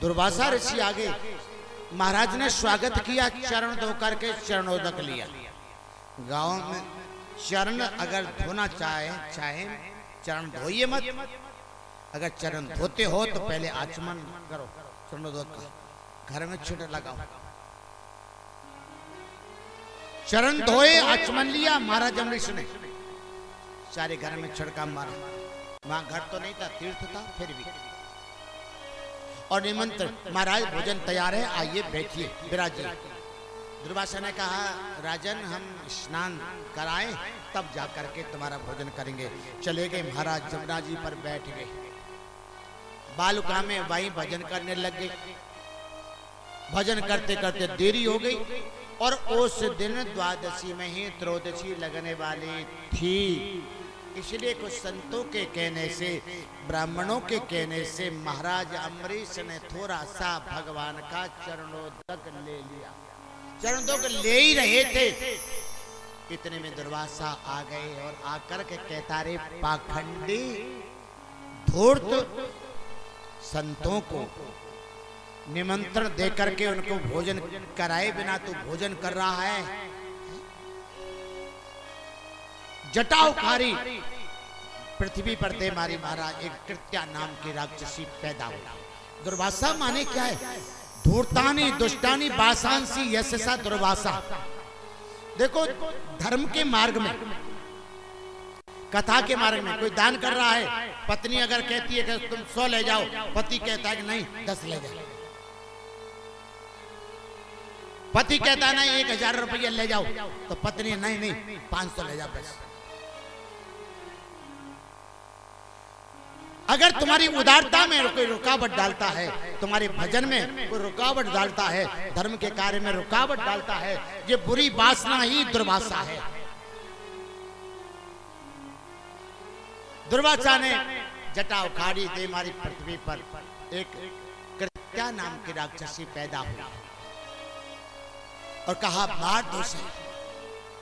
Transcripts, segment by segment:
दुर्वासा ऋषि आगे, महाराज ने स्वागत किया, चरण धो करके चरणोदक लिया। गांव में चरण अगर धोना चाहे चरण धोइए मत, अगर चरण धोते हो तो पहले आचमन करो चरणोदक का, घर में छिट लगाओ। चरण धोए, आचमन लिया महाराज अम्बरीश ने, सारे घर में छिड़का मारा। वहां घर तो नहीं था, तीर्थ था, फिर भी। और निमंत्रण, महाराज भोजन तैयार है, आइए बैठिए विराजिए। दुर्वासा ने कहा, राजन हम स्नान कराएं तब जा करके तुम्हारा भोजन करेंगे। चले गए महाराज, जमुना जी पर बैठ गए। बालुका में वहीं भजन करने लग गए। भजन करते करते देरी हो गई और उस दिन द्वादशी में ही त्रयोदशी लगने वाली थी। इसलिए कुछ संतों के कहने से, ब्राह्मणों के कहने से महाराज अम्बरीश ने थोड़ा सा भगवान का चरणोदक ले लिया। चरणोदक ले ही रहे थे, इतने में दुर्वासा आ गए और आकर के कहता, रे पाखंडी धूर्त, संतों को निमंत्रण देकर के उनको भोजन कराए बिना तू भोजन कर रहा है। जटाउखारी पृथ्वी पर दे मारी महाराज, एक कृत्या नाम की राक्षसी पैदा हुई। दुर्वासा माने क्या है? धूर्तानी दुष्टानी बासांसी यशसा दुर्वासा। देखो धर्म के मार्ग में, कथा के मार्ग में कोई दान कर रहा है, पत्नी अगर कहती है कि तुम 100 ले जाओ, पति कहता है कि नहीं 10 ले जाओ। पति कहता है नहीं 1000 रुपये ले जाओ, तो पत्नी नहीं 500 ले जाओ बस। अगर तुम्हारी उदारता में कोई रुकावट डालता है, तुम्हारे भजन में कोई रुकावट डालता है, धर्म के कार्य में रुकावट डालता है, ये बुरी वासना ही दुर्वासा है। दुर्वासा ने जटा उखाड़ी, दे मारी पृथ्वी पर एक कृत्या नाम की राक्षसी पैदा हुई और कहा मार दो से,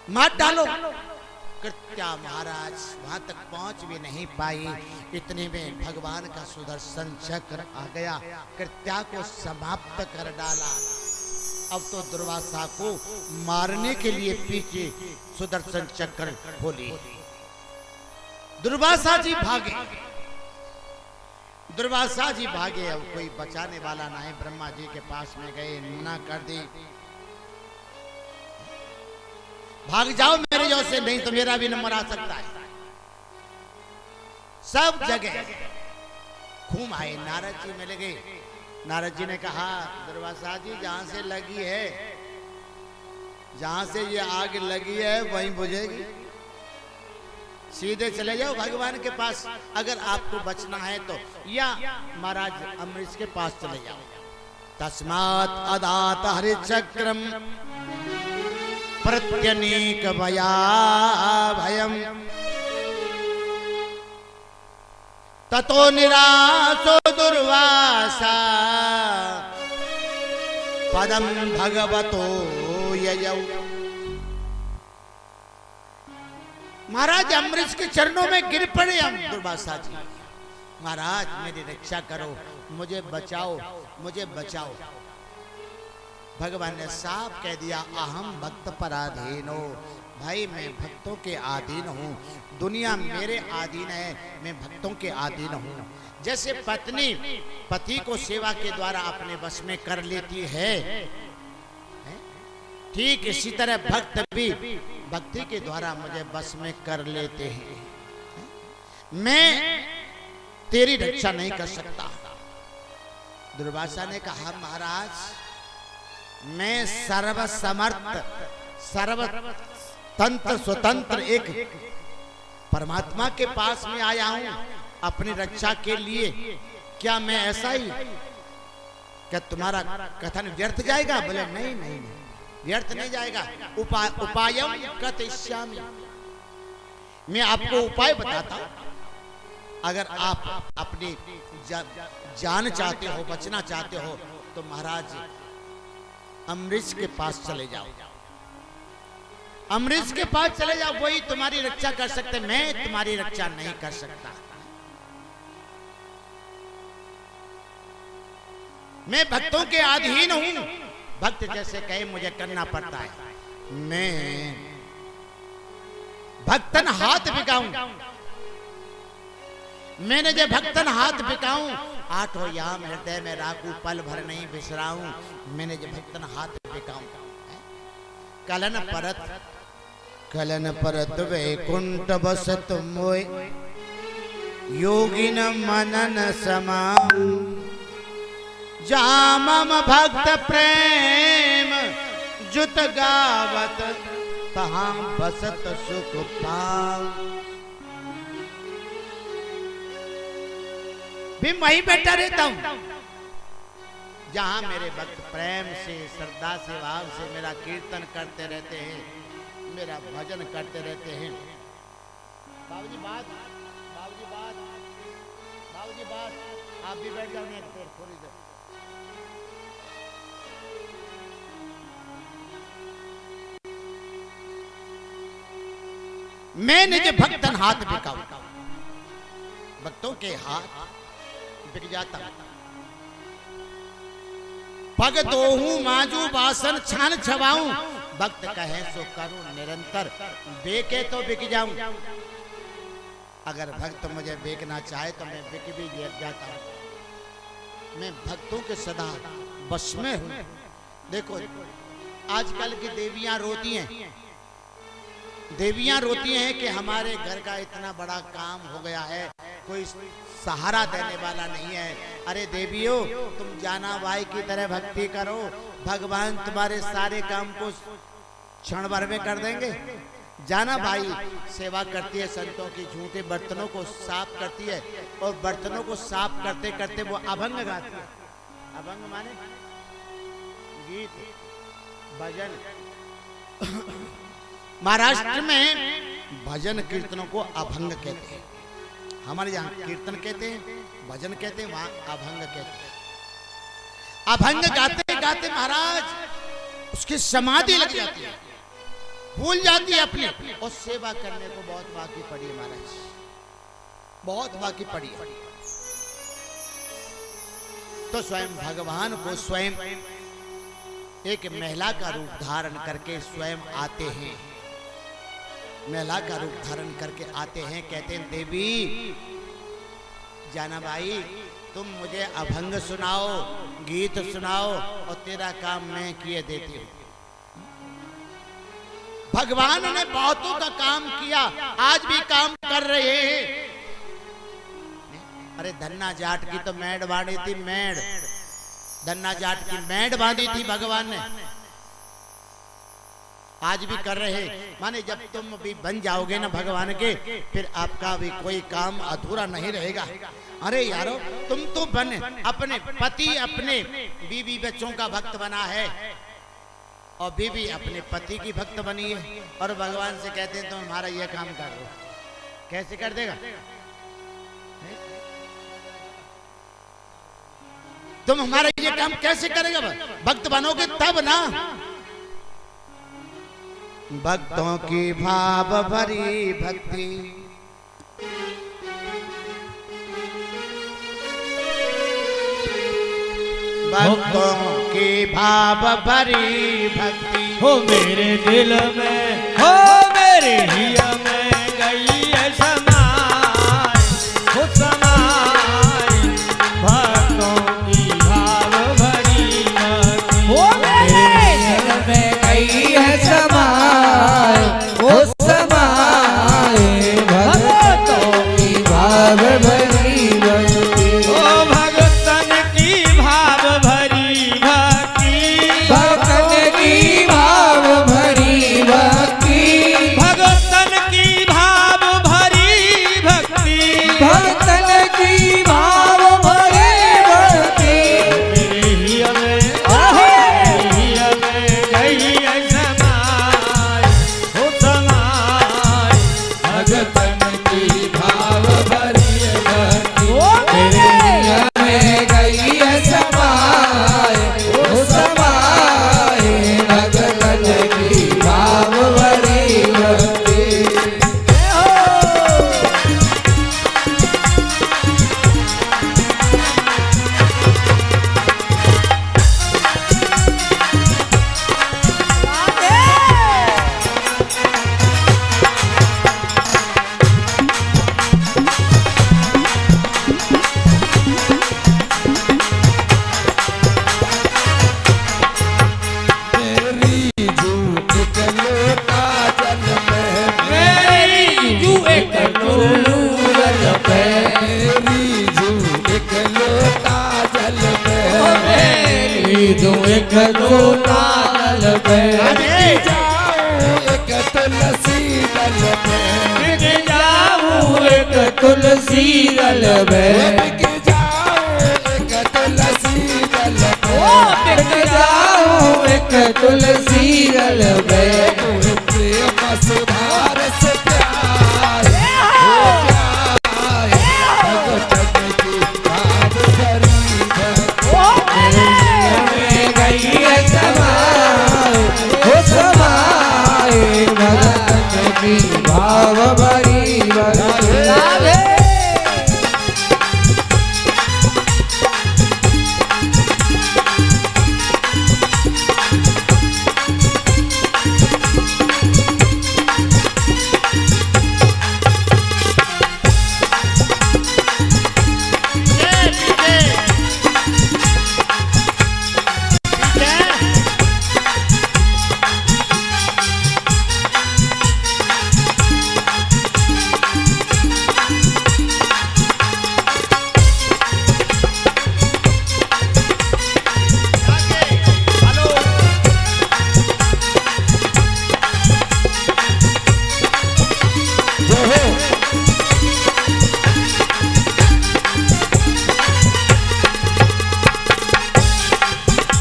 मार डालो। कृत्या महाराज वहां तक पहुंच भी नहीं पाई, इतने में भगवान का सुदर्शन चक्र आ गया, कृत्या को समाप्त कर डाला। अब तो दुर्वासा को मारने के लिए पीछे सुदर्शन चक्र खोली। दुर्वासा जी भागे, दुर्वासा जी भागे। अब कोई बचाने वाला ना है, ब्रह्मा जी के पास में गए, मना कर दी, भाग जाओ मेरे जो से, नहीं तो मेरा भी नंबर आ सकता है। सब जगह घूम आए, नारद जी मिल गए। नारद जी ने कहा, दुर्वासा जी जहां से लगी है, जहां से ये आग लगी है वहीं बुझेगी, सीधे चले जाओ भगवान के पास। अगर आपको बचना है तो, या महाराज अम्बरीश के पास चले जाओ। तस्मात् अदात हरिचक्रम प्रत्यनीक भया भयम ततो निराशो दुर्वासा पदम भगवतो ययौ। महाराज अम्बरीश के चरणों में गिर पड़े हम दुर्वासा जी। महाराज मेरी रक्षा करो, मुझे बचाओ, मुझे बचाओ। भगवान ने साफ कह दिया, अहम भक्त पराधीनो, भाई मैं भक्तों के अधीन हूँ, दुनिया मेरे अधीन है, मैं भक्तों के अधीन हूँ। जैसे पत्नी पति को सेवा के द्वारा अपने वश में कर लेती है, ठीक इसी तरह भक्त भी भक्ति के द्वारा मुझे वश में कर लेते हैं। मैं तेरी रक्षा नहीं कर सकता। दुर्वासा ने कहा, महाराज मैं सर्वसमर्थ, सर्वतंत्र, स्वतंत्र एक परमात्मा के पास में आया हूं अपनी रक्षा के लिए। क्या मैं ऐसा ही, क्या तुम्हारा कथन व्यर्थ जाएगा? बोले नहीं नहीं व्यर्थ नहीं जाएगा। उपायम कथिष्यामि, मैं आपको उपाय बताता हूं। अगर आप अपनी जान चाहते हो, बचना चाहते हो, तो महाराज अम्बरीश के पास चले जाओ, अम्बरीश के पास चले जाओ, वही तुम्हारी रक्षा कर सकते, मैं तुम्हारी रक्षा नहीं कर सकता। मैं भक्तों के अधीन हूं। भक्त जैसे कहे मुझे करना पड़ता है। मैं भक्तन हाथ बिकाऊं, मैंने जो भक्तन हाथ बिकाऊं, आठों याम हृदय में राखू, पल भर नहीं बिसराऊं। मैंने जो भक्तन हाथ बिकाऊं। कलन परत वैकुंठ बसत मोय, योगिन मनन समाऊं। जामम भक्त प्रेम जुत गावत, तहां बसत सुख पाऊं। भी वहीं बैठा रहता हूं जहां मेरे भक्त प्रेम से, श्रद्धा से, भाव से मेरा कीर्तन करते रहते हैं, मेरा भजन करते रहते हैं। बाबूजी बात, बाबूजी बात, बाबूजी बात, आप भी बैठ जाओ थोड़ी देर। मैं निज भक्तन हाथ बिकाऊं, भक्तों के हाथ बिक जाता। पग दोहूं माजू बासन छान छवाऊं, भक्त कहे सो करूं निरंतर, बेके तो बिक जाऊं। अगर भक्त मुझे बेचना चाहे तो मैं बिक भी जाता हूं। मैं भक्तों के सदा बस में हूं। देखो आजकल की देवियां रोती हैं, देवियां रोती हैं कि हमारे घर का इतना बड़ा काम हो गया है, कोई सहारा देने वाला नहीं है। अरे देवियों, तुम जाना भाई की तरह भक्ति करो, भगवान तुम्हारे सारे काम को क्षण भर में कर देंगे। जाना भाई सेवा करती है संतों की, झूठे बर्तनों को साफ करती है, और बर्तनों को साफ करते करते वो अभंग गाती है। अभंग माने गीत भजन। महाराष्ट्र में भजन कीर्तनों को अभंग कहते हैं। हमारे यहाँ कीर्तन कहते हैं, भजन कहते हैं, वहां अभंग कहते हैं। अभंग गाते गाते महाराज उसकी समाधि लग जाती है, भूल जाती है अपनी, और सेवा करने को बहुत बाकी पड़ी है महाराज, बहुत बाकी पड़ी है। तो स्वयं भगवान को स्वयं एक महिला का रूप धारण करके स्वयं आते हैं, महिला का रूप धारण करके आते हैं। कहते हैं देवी जाना भाई, तुम मुझे अभंग सुनाओ, गीत सुनाओ, और तेरा काम मैं किए देती हूं। भगवान ने बहुतों का काम किया, आज भी काम कर रहे हैं। अरे धन्ना जाट की तो मेड़ बांधी थी, मेड़, धन्ना जाट की मेड़ बांधी थी भगवान ने, आज भी कर रहे। माने जब तुम भी बन जाओगे ना भगवान के, फिर आपका भी कोई काम अधूरा नहीं रहेगा। अरे यारो, तुम तो बने अपने पति, अपने बीवी बच्चों का भक्त बना है, और बीवी अपने पति की भक्त बनी है, और भगवान से कहते हैं तुम हमारा यह काम कर दो। कैसे कर देगा? तुम हमारा ये काम कैसे करेगा? भक्त बनोगे तब ना। भक्तों की भाव भरी भक्ति, भक्तों की भाव भरी भक्ति, हो मेरे दिल में, हो मेरे हिया में गई है समाई, हो समाई भक्तों की भाव भरी भक्ति, हो मेरे दिल में गई है समाई, हो समाई भक्तों की भाव भरी भक्ति, ओ भगतन की भाव भरी भक्ति, भक्तन की भाव भरी भक्ति। भेजूं एक दो नाल में जाऊं एक तुलसी दल में बिक जाऊं एक तुलसी दल में बिक जाऊं एक तुलसी दल बिक जाऊं एक तुलसी दल में प्रेम सुधार से प्यार हो प्यार भगतन की बात भरी गई है समाए हो समाए भगतन की भाव भरी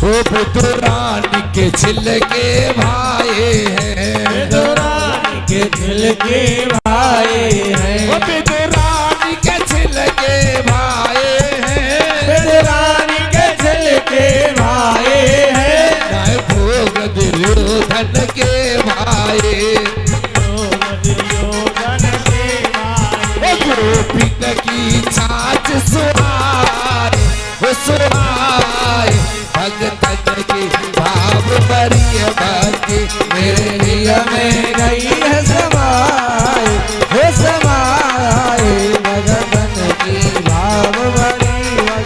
भगत रानी के छिलके भाए हैं रानी के छिलके भाए हैं रानी के छिलके भाए हैं रानी के छिलके भाए हैं भोग दुर्योधन के भाए गोपिन की छाछ सुहाए सुहाए भगतन की भाव भरी भक्ति मेरे दिल में गई है समाए हो समाए भगतन की भाव भरी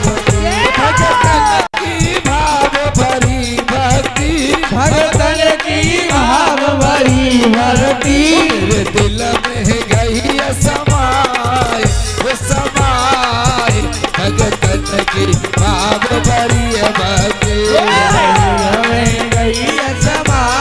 भक्ति भगतन की भाव भरी भक्ति भगतन की भाव भरी भक्ति मेरे दिल में गई है समाए वो समाए भगतन की भाव भरी भक्ति में गई है समाए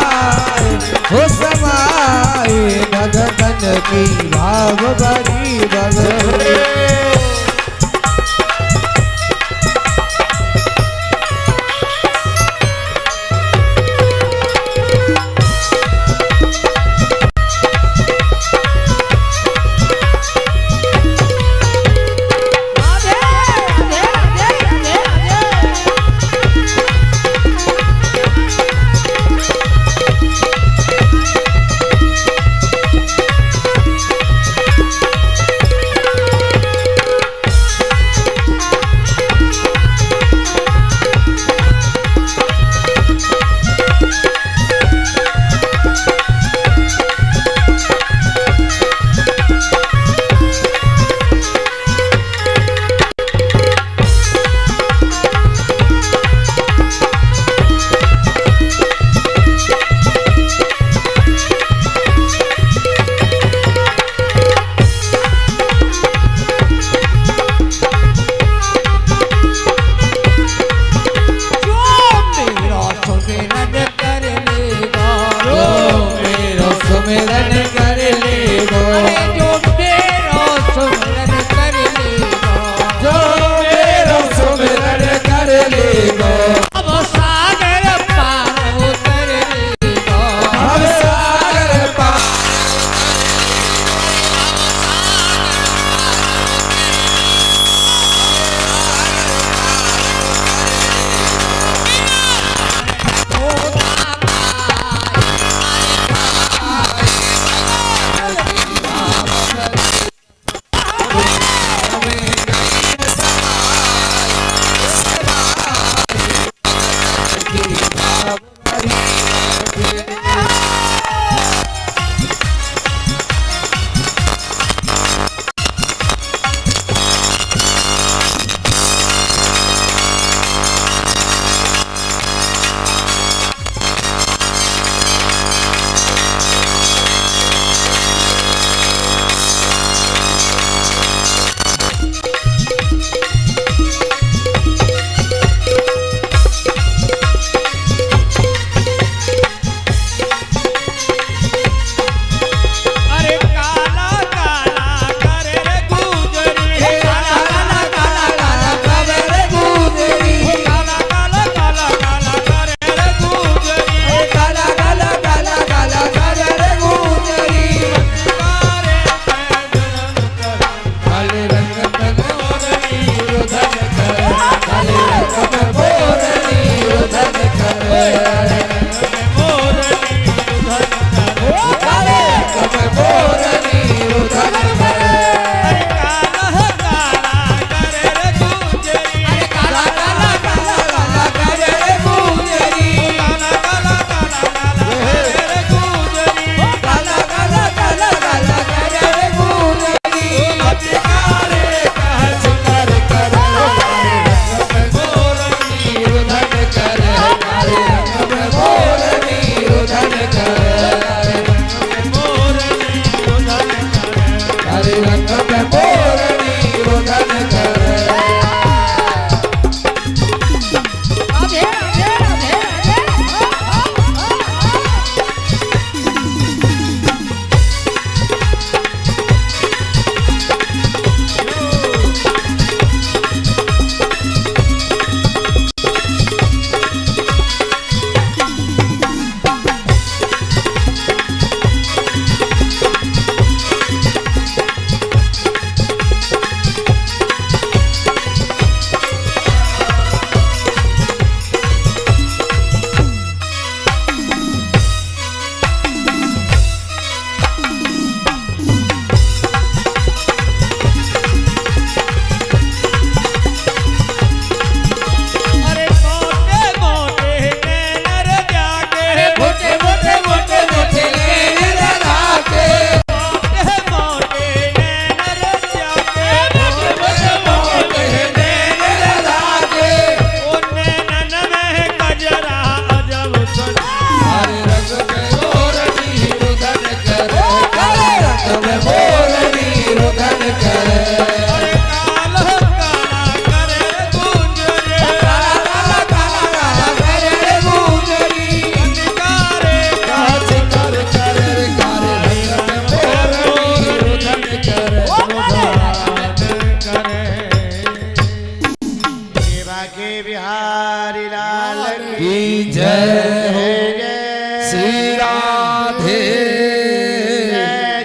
बिहारी लाल की जय हो। जय श्री राधे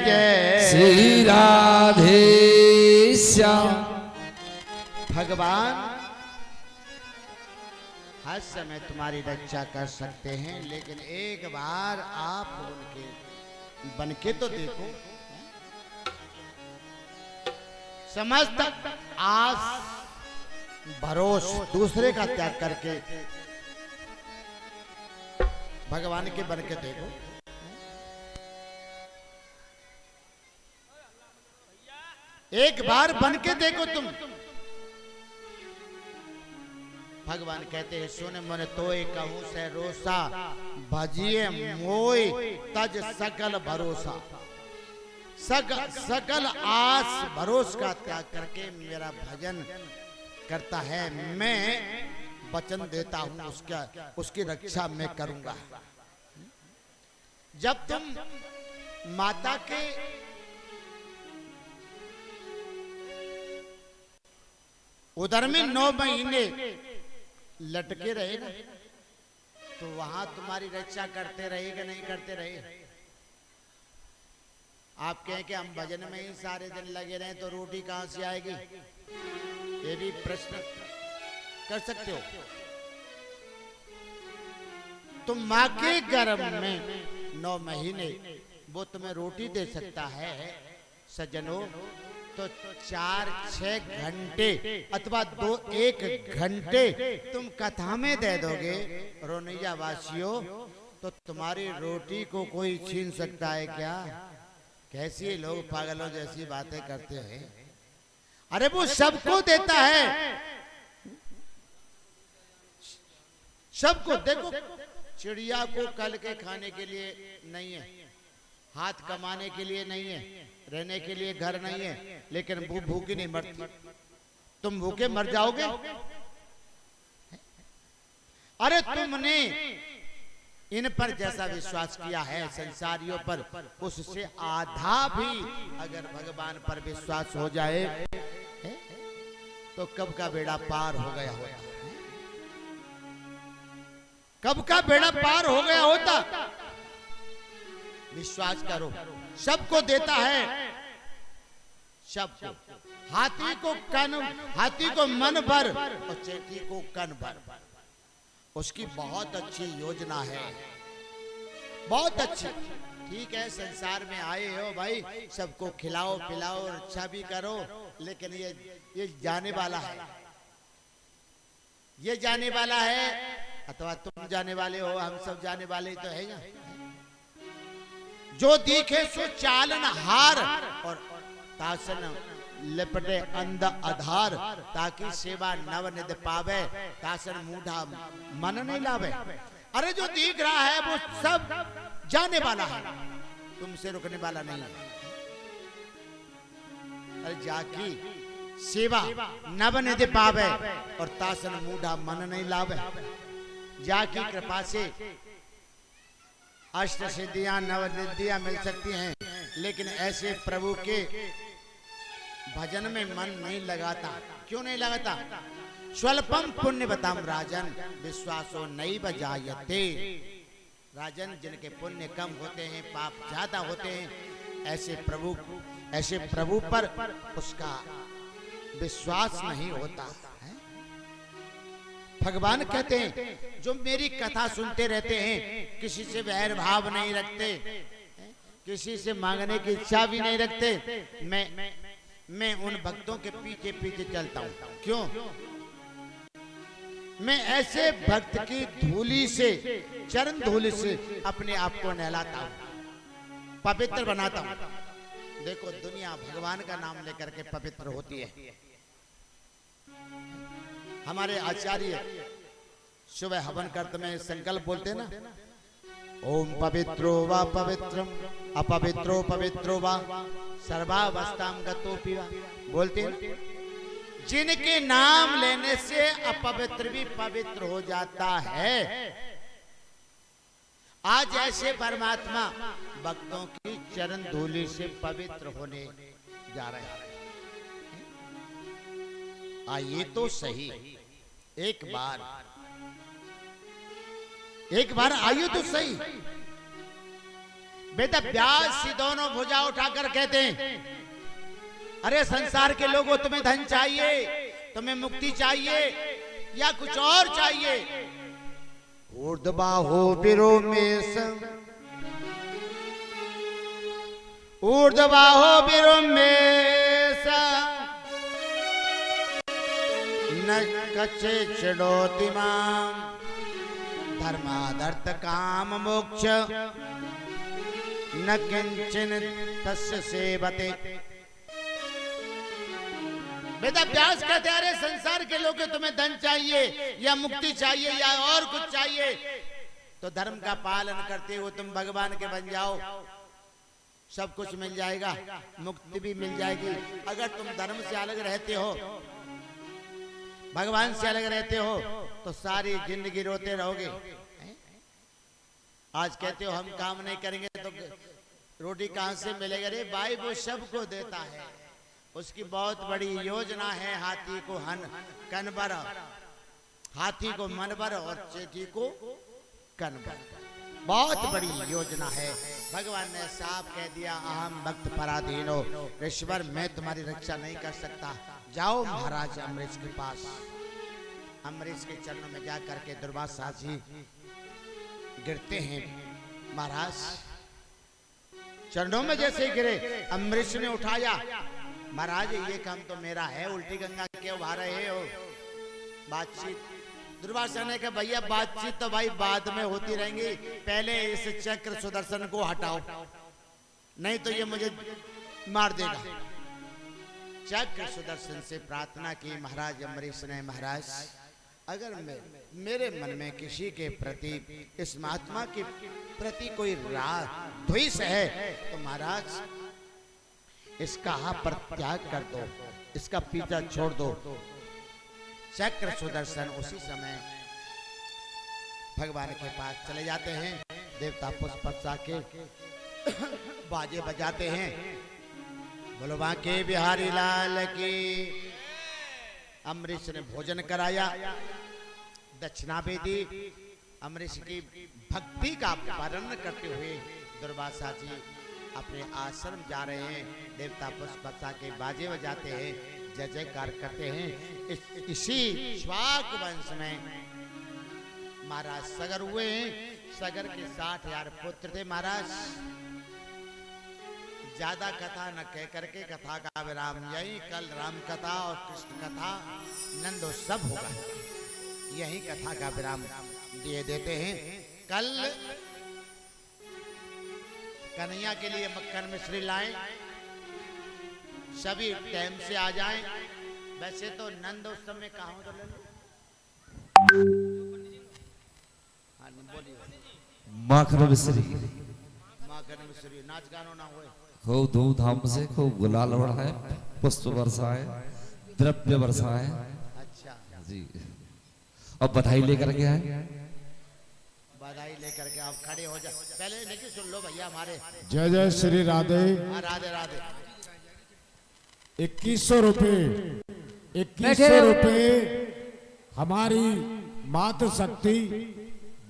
जय श्री राधे श्याम। भगवान हर समय तुम्हारी रक्षा कर सकते हैं, लेकिन एक बार आप उनके बनके तो देखो। समस्त आस भरोस दूसरे का त्याग करके भगवान के बन के देखो। एक बार बन के देखो तुम। भगवान कहते हैं सुन मन तोय कहूं से रोसा, भजिए मोय तज सकल भरोसा। सकल आस भरोस का त्याग करके मेरा भजन करता है, मैं वचन देता हूं उसकी रक्षा मैं करूंगा। जब तुम माता के उदर में 9 महीने लटके रहे ना, तो वहां तुम्हारी रक्षा करते रहे कि नहीं करते रहे? आप कहें कि हम भजन में ही सारे दिन लगे रहे तो रोटी कहां से आएगी? ये भी प्रश्न कर सकते हो। तुम मां के गर्भ में 9 महीने वो तुम्हें रोटी दे सकता है सज्जनों, तो 4-6 घंटे अथवा 2-1 घंटे तुम कथा में दे दोगे रोनिया वासियों, तो तुम्हारी रोटी को कोई छीन सकता है क्या? कैसी लोग पागलों जैसी बातें करते हैं। अरे वो सबको देता है, सबको। देखो चिड़िया को कल के खाने के लिए नहीं है, हाथ कमाने के लिए नहीं है, रहने के लिए घर नहीं है, लेकिन वो भूखी नहीं मरती। तुम भूखे मर जाओगे? अरे तुमने इन पर जैसा विश्वास किया है संसारियों पर, उससे आधा भी अगर भगवान पर विश्वास हो जाए तो कब का बेड़ा पार हो गया होता। कब का बेड़ा पार हो गया होता। विश्वास करो, सबको देता है, सबको। हाथी को मन भर और चेटी को कन भर। उसकी बहुत अच्छी योजना है, बहुत अच्छी। ठीक है, संसार में आए हो भाई, सबको खिलाओ पिलाओ अच्छा भी करो, लेकिन ये जाने वाला है, ये जाने वाला है, अथवा तुम जाने वाले हो, हम सब जाने वाले ही तो है ना। जो दिखे सो चालन हार और तासन लिपटे अंध आधार, ताकि सेवा नव निध पावे, तासन मूढ़ा मन नहीं लावे। अरे जो दिख रहा है वो सब जाने वाला है, तुमसे रुकने वाला नहीं है। अरे जाकी सेवा नव निध पावे और तासन मूढ़ा मन नहीं लावे। जाकी कृपा से अष्ट सिद्धियां नव निधियां मिल सकती हैं, लेकिन ऐसे प्रभु के भजन में मन नहीं लगाता। क्यों नहीं लगाता? स्वल्पम पुण्य बताम राजन विश्वासो नहीं बजायते। राजन, जिनके पुण्य कम होते हैं, पाप ज्यादा होते हैं, ऐसे प्रभु पर उसका विश्वास नहीं होता है। भगवान कहते हैं जो मेरी कथा सुनते रहते हैं, किसी से वैर भाव नहीं रखते, किसी से मांगने की इच्छा भी नहीं रखते, मैं उन भक्तों के पीछे पीछे चलता हूं। क्यों? मैं ऐसे भक्त की धूली से, चरण धूली से अपने आप को नहलाता हूं, पवित्र बनाता हूं। देखो दुनिया भगवान का नाम लेकर के पवित्र होती है। हमारे आचार्य सुबह हवन करते में संकल्प बोलते ना, ओम पवित्रो वा पवित्रम अपवित्रो पवित्रो वा सर्वावस्थाम गतोपि वा। बोलते हैं जिनके नाम लेने से अपवित्र भी पवित्र हो जाता है, आज ऐसे परमात्मा भक्तों की चरण धूलि से पवित्र होने जा रहे हैं। आइए तो सही, एक बार आइए तो सही। बेटा व्यास सी दोनों भुजा उठाकर कहते हैं, अरे संसार के लोगों, तुम्हें धन चाहिए, तुम्हें मुक्ति चाहिए या कुछ और चाहिए? ऊर्ध्वबाहो विरोमेश, ऊर्ध्वबाहो विरोमेश, न कच्चे चिड़ोति माम, धर्मादर्थ काम मोक्ष न किंचन तस्य सेवते। बेटा व्यास कहते, अरे संसार के लोग, तुम्हें धन चाहिए या मुक्ति चाहिए या और कुछ चाहिए, तो धर्म का पालन करते हो तुम भगवान के बन जाओ, सब कुछ मिल जाएगा, मुक्ति भी मिल जाएगी। अगर तुम धर्म से अलग रहते हो, भगवान से अलग रहते हो, तो सारी जिंदगी रोते रहोगे। आज कहते हो हम काम नहीं करेंगे तो रोटी कहां से मिलेगा? रे भाई, वो सबको देता है, उसकी बहुत बड़ी योजना है। हाथी को कनबर, हाथी को मनबर और चेटी को कनबर, बहुत बड़ी योजना है। भगवान ने साफ कह दिया, अहम भक्त पराधीनो, ईश्वर मैं तुम्हारी रक्षा नहीं कर सकता, जाओ महाराज अम्बरीश के पास। अम्बरीश के चरणों में जा करके दुर्वासा जी गिरते हैं। महाराज चरणों में जैसे गिरे, अम्बरीश ने उठाया, महाराज ये काम तो मेरा है, उल्टी गंगा क्यों बहा रहे हो? बातचीत। दुर्वासा ने कहा, भैया बातचीत तो भाई बाद में होती रहेंगी, पहले इस चक्र सुदर्शन को हटाओ, नहीं तो ये मुझे मार देगा। चक्र सुदर्शन से प्रार्थना की महाराज अम्बरीश ने, महाराज अगर मेरे मन में किसी के प्रति, इस महात्मा के प्रति कोई द्वेष है, तो महाराज इसका पर त्याग कर दो, इसका पीछा छोड़ दो। चक्र सुदर्शन उसी समय भगवान के पास चले जाते हैं। देवता पुष्प के बाजे बजाते हैं, बोलो बांके बिहारी लाल की। अम्बरीश ने भोजन कराया, दक्षिणा भी दी। अम्बरीश की भक्ति का वर्णन करते हुए दुर्वासा जी अपने आश्रम जा रहे हैं। देवता पुष्प के बाजे बजाते हैं, जय जयकार करते हैं। इसी श्वाक वंश में महाराज सगर हुए हैं। सगर के 60,000 पुत्र थे महाराज। ज्यादा कथा न कह करके कथा का विराम यही, कल राम कथा और कृष्ण कथा नंदोत्सव होगा, यही कथा का विराम दिए देते हैं। कल कन्हैया के लिए मक्खन मिश्री लाएं, सभी टाइम से आ जाएं। वैसे तो नंदोत्सव में कहा तो ले लो। हाँ बोलिए। माखन मिश्री, माखन मिश्री, नाच गानो ना होए, खूब धूमधाम से खूब गुलाल बढ़ाए, पुष्प बरसाए, द्रव्य बरसाए। अच्छा जी, अब बधाई लेकर के आए। बधाई लेकर के आप खड़े हो जाओ। पहले लेकिन सुन लो भैया हमारे। जय जय श्री राधे। राधे राधे। 2100 रुपए, 2100 रुपए हमारी मातृ शक्ति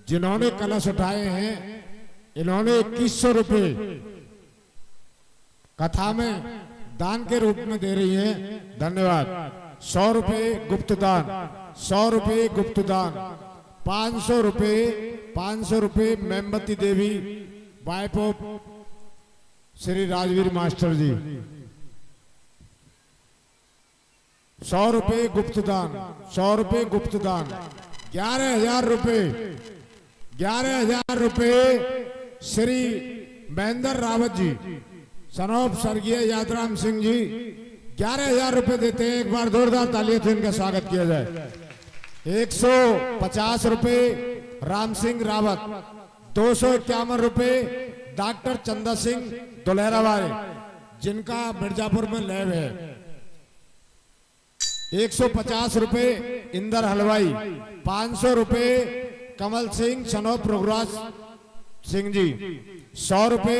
जिन्होंने कलश उठाए हैं, इन्होंने 2100 रुपए कथा में दान के रूप में दे रही हैं। धन्यवाद। 100 रुपए गुप्त दान, 100 रुपए गुप्त दान, 500 रुपए, 500 रुपए Membati Devi, wife of Shri Rajveer master ji. 100 रुपए गुप्त दान, 100 रुपए गुप्त दान, 11,000 रुपए, 11,000 रुपए श्री महेंद्र रावत जी, सनोप स्वर्गीय यादराम सिंह जी 11,000 रुपए देते हैं। एक बार जोरदार तालियों से इनका स्वागत किया जाए। 150 रुपए राम सिंह रावत, 251 रुपए डॉक्टर चंदा सिंह दुल्हेरा वाले, जिनका मिर्जापुर में लैब है। 150 रुपए इंदर हलवाई, 500 रुपए कमल सिंह सनोप प्रभुराज सिंह जी, 100 रुपए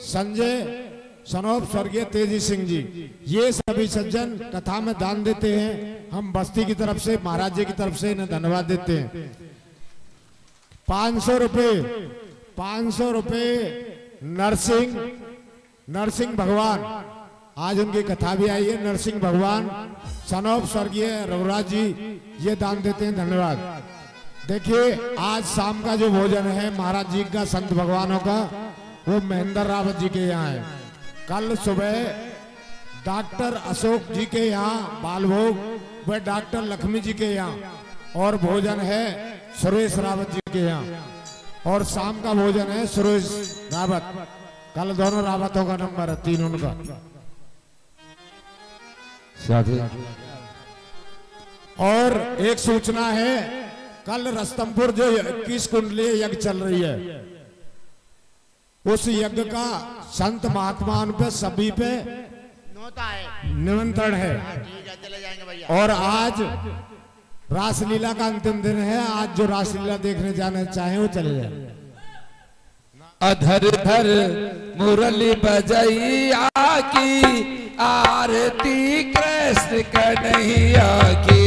संजय सनोप स्वर्गीय तेजी सिंह जी, ये सभी सज्जन कथा में दान देते हैं। हम बस्ती की तरफ से, महाराज जी की तरफ से इन्हें धन्यवाद देते हैं। 500 रुपए नरसिंह भगवान, आज उनकी कथा भी आई है। नरसिंह भगवान सनोप स्वर्गीय रघुराज जी ये दान देते हैं, धन्यवाद। देखिए आज शाम का जो भोजन है महाराज जी का, संत भगवानों का, वो महेंद्र रावत जी के यहाँ है। कल सुबह डॉक्टर अशोक जी के यहाँ बालभोग, व डॉक्टर लक्ष्मी जी के यहाँ, और भोजन है सुरेश रावत जी के यहाँ, और शाम का भोजन है सुरेश रावत। कल दोनों रावतों का नंबर है, 3 उनका। और एक सूचना है, कल रस्तमपुर जो 21 कुंडली यज्ञ चल रही है, उस यज्ञ का संत महात्माओं पे सभी पे निमंत्रण है। चले जाएंगे भैया। और आज रासलीला का अंतिम दिन है। आज जो रासलीला देखने जाना चाहे वो चले जाए। अधर धर मुरली बजैया की, आरती कृष्ण कन्हैया की।